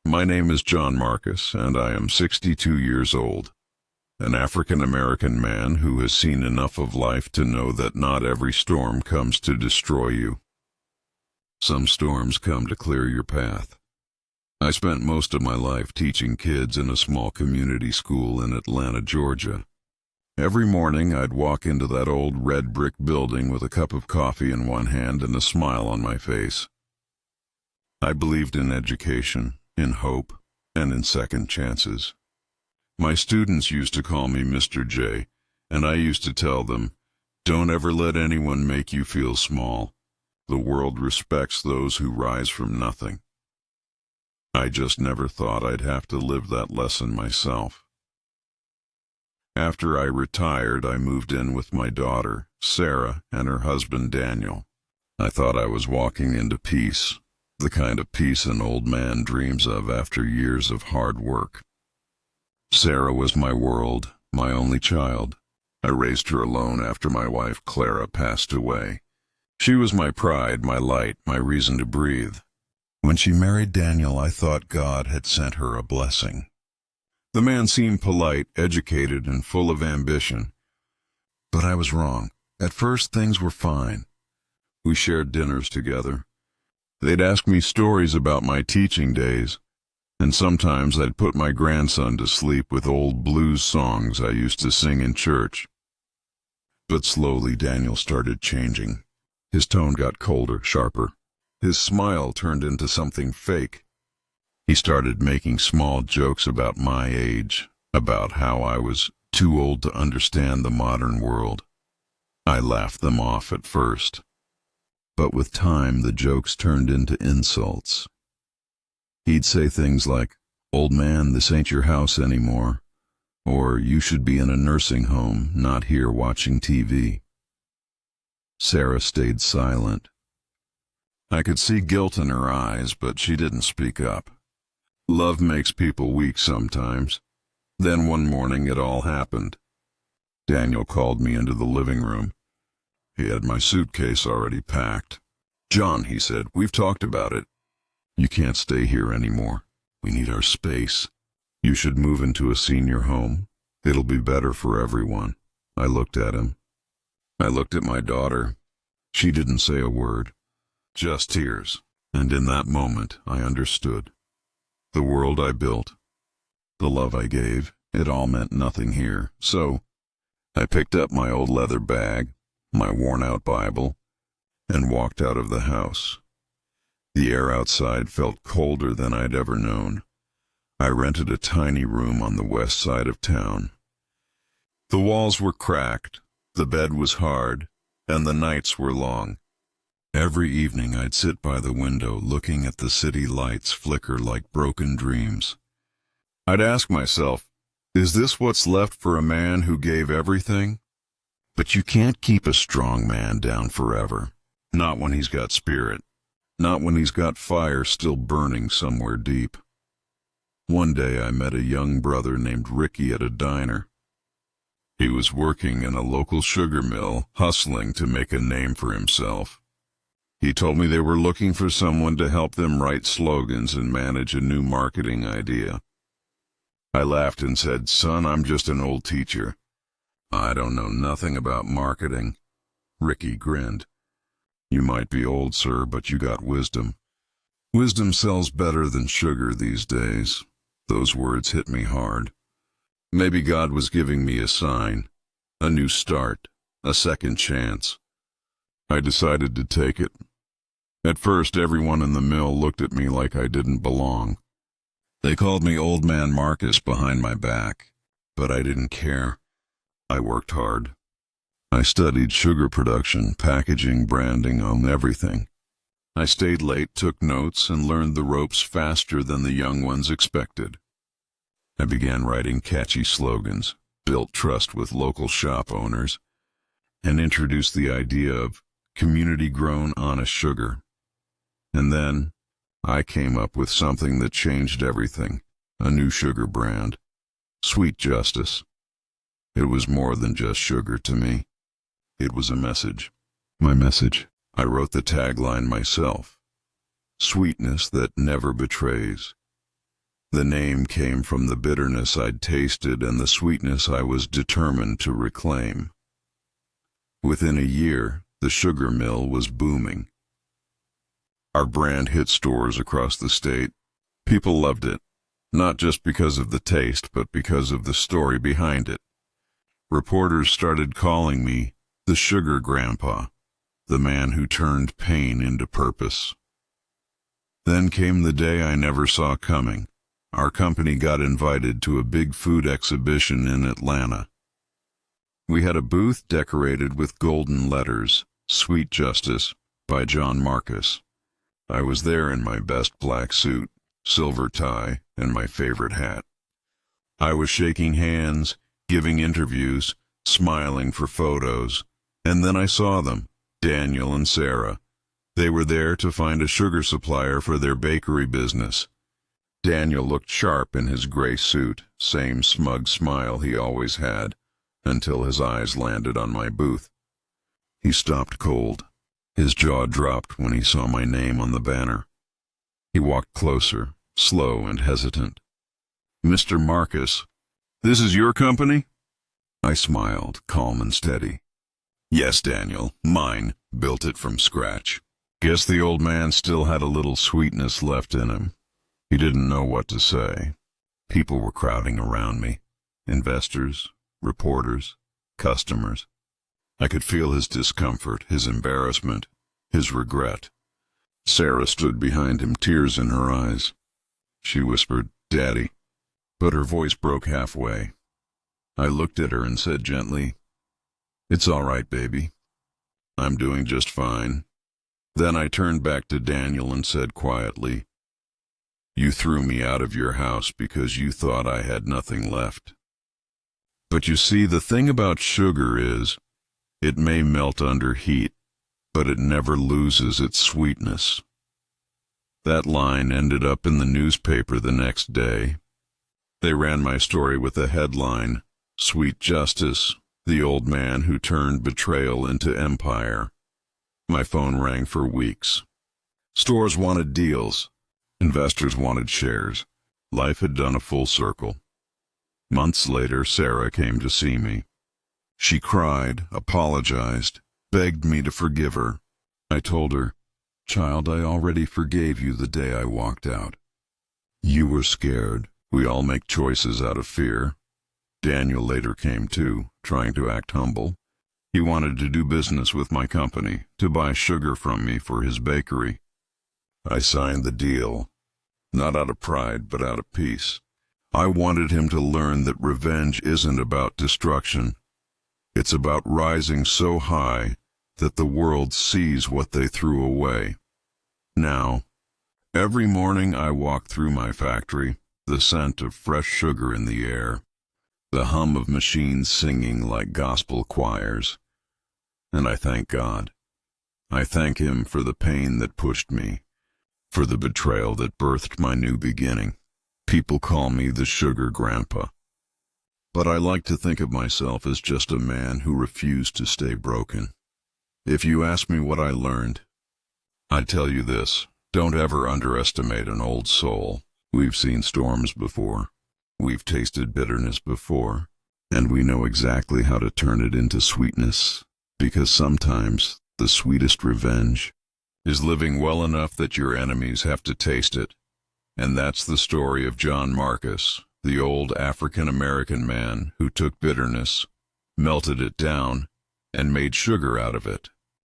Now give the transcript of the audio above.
My name is John Marcus, and I am 62 years old, an African-American man who has seen enough of life to know that not every storm comes to destroy you. Some storms come to clear your path. I spent most of my life teaching kids in a small community school in Atlanta, Georgia. Every morning I'd walk into that old red brick building with a cup of coffee in one hand and a smile on my face. I believed in education, in hope, and in second chances. My students used to call me Mr. J, and I used to tell them, "Don't ever let anyone make you feel small. The world respects those who rise from nothing." I just never thought I'd have to live that lesson myself. After I retired, I moved in with my daughter, Sarah, and her husband, Daniel. I thought I was walking into peace, the kind of peace an old man dreams of after years of hard work. Sarah was my world, my only child. I raised her alone after my wife, Clara, passed away. She was my pride, my light, my reason to breathe. When she married Daniel, I thought God had sent her a blessing. The man seemed polite, educated, and full of ambition. But I was wrong. At first, things were fine. We shared dinners together. They'd ask me stories about my teaching days, and sometimes I'd put my grandson to sleep with old blues songs I used to sing in church. But slowly Daniel started changing. His tone got colder, sharper. His smile turned into something fake. He started making small jokes about my age, about how I was too old to understand the modern world. I laughed them off at first. But with time, the jokes turned into insults. He'd say things like, "Old man, this ain't your house anymore," or "You should be in a nursing home, not here watching TV." Sarah stayed silent. I could see guilt in her eyes, but she didn't speak up. Love makes people weak sometimes. Then one morning it all happened. Daniel called me into the living room. He had my suitcase already packed. "John," he said, "we've talked about it. You can't stay here anymore. We need our space. You should move into a senior home. It'll be better for everyone." I looked at him. I looked at my daughter. She didn't say a word, just tears. And in that moment, I understood. The world I built, the love I gave, it all meant nothing here. So I picked up my old leather bag, my worn-out Bible, and walked out of the house. The air outside felt colder than I'd ever known. I rented a tiny room on the west side of town. The walls were cracked, the bed was hard, and the nights were long. Every evening I'd sit by the window looking at the city lights flicker like broken dreams. I'd ask myself, is this what's left for a man who gave everything? But you can't keep a strong man down forever. Not when he's got spirit. Not when he's got fire still burning somewhere deep. One day I met a young brother named Ricky at a diner. He was working in a local sugar mill, hustling to make a name for himself. He told me they were looking for someone to help them write slogans and manage a new marketing idea. I laughed and said, "Son, I'm just an old teacher. I don't know nothing about marketing." Ricky grinned. "You might be old, sir, but you got wisdom. Wisdom sells better than sugar these days." Those words hit me hard. Maybe God was giving me a sign, a new start, a second chance. I decided to take it. At first, everyone in the mill looked at me like I didn't belong. They called me Old Man Marcus behind my back, but I didn't care. I worked hard. I studied sugar production, packaging, branding, everything. I stayed late, took notes, and learned the ropes faster than the young ones expected. I began writing catchy slogans, built trust with local shop owners, and introduced the idea of community-grown honest sugar. And then I came up with something that changed everything, a new sugar brand, Sweet Justice. It was more than just sugar to me. It was a message. My message. I wrote the tagline myself. Sweetness that never betrays. The name came from the bitterness I'd tasted and the sweetness I was determined to reclaim. Within a year, the sugar mill was booming. Our brand hit stores across the state. People loved it, not just because of the taste, but because of the story behind it. Reporters started calling me the Sugar Grandpa, the man who turned pain into purpose. Then came the day I never saw coming. Our company got invited to a big food exhibition in Atlanta. We had a booth decorated with golden letters, Sweet Justice, by John Marcus. I was there in my best black suit, silver tie, and my favorite hat. I was shaking hands, giving interviews, smiling for photos, and then I saw them, Daniel and Sarah. They were there to find a sugar supplier for their bakery business. Daniel looked sharp in his gray suit, same smug smile he always had, until his eyes landed on my booth. He stopped cold. His jaw dropped when he saw my name on the banner. He walked closer, slow and hesitant. "Mr. Marcus, this is your company?" I smiled, calm and steady. "Yes, Daniel, mine. Built it from scratch." Guess the old man still had a little sweetness left in him. He didn't know what to say. People were crowding around me. Investors, reporters, customers. I could feel his discomfort, his embarrassment, his regret. Sarah stood behind him, tears in her eyes. She whispered, "Daddy," but her voice broke halfway. I looked at her and said gently, "It's all right, baby. I'm doing just fine." Then I turned back to Daniel and said quietly, "You threw me out of your house because you thought I had nothing left. But you see, the thing about sugar is, it may melt under heat, but it never loses its sweetness." That line ended up in the newspaper the next day. They ran my story with a headline, "Sweet Justice, the old man who turned betrayal into empire." My phone rang for weeks. Stores wanted deals. Investors wanted shares. Life had done a full circle. Months later, Sarah came to see me. She cried, apologized, begged me to forgive her. I told her, "Child, I already forgave you the day I walked out. You were scared. We all make choices out of fear." Daniel later came too, trying to act humble. He wanted to do business with my company, to buy sugar from me for his bakery. I signed the deal, not out of pride, but out of peace. I wanted him to learn that revenge isn't about destruction. It's about rising so high that the world sees what they threw away. Now, every morning I walk through my factory, the scent of fresh sugar in the air, the hum of machines singing like gospel choirs. And I thank God. I thank Him for the pain that pushed me, for the betrayal that birthed my new beginning. People call me the Sugar Grandpa. But I like to think of myself as just a man who refused to stay broken. If you ask me what I learned, I'd tell you this: don't ever underestimate an old soul. We've seen storms before. We've tasted bitterness before. And we know exactly how to turn it into sweetness. Because sometimes the sweetest revenge is living well enough that your enemies have to taste it. And that's the story of John Marcus, the old African-American man who took bitterness, melted it down, and made sugar out of it.